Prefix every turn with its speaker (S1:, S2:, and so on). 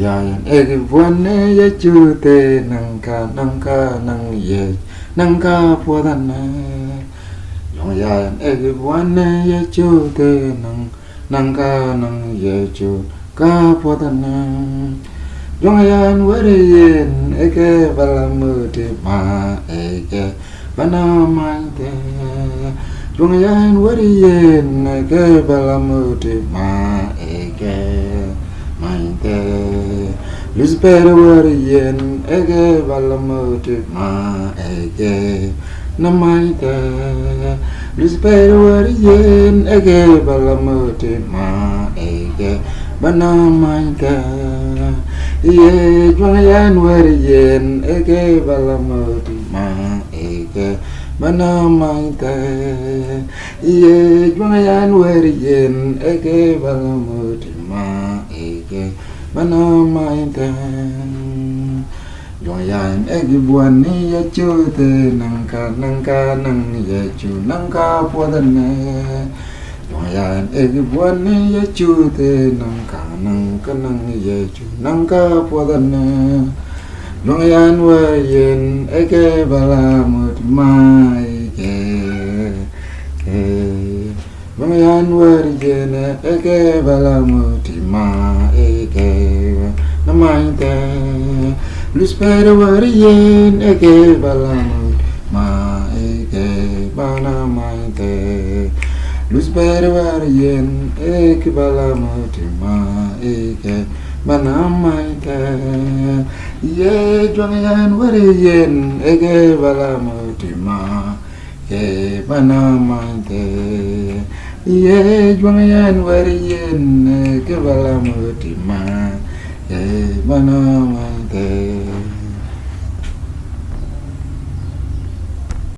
S1: yayan egi buane ye chute nang ye nangka podana yayan egi buane ye chute nang ye chu ka podana yayan wari yen ege balamuti ma ege banamante yayan wari yen ege balamuti ma ege mainte luspera wariyen ege balamuti ma ege namainte luspera wariyen ege balamuti ma ege banamainte ye jwayan wariyen ege balamuti ma ege banamainte ye jwayan wariyen ege balamuti ma ege banamainte yayan egi buani ya chute nangka nang ye chu nangka podane yayan egi buani ya chute nangka nang ye chu nangka podane yayan wayen ege balamut ma ege yayan wayen ege balamut ma ege namainte luspera wariyen ege balamut ma ege banamainte luspera wariyen ege balamut ma ege banamainte ye jwayan wariyen ege balamut ma ege banamainte ye jwayan wariyen ege balamut ma ege banamainte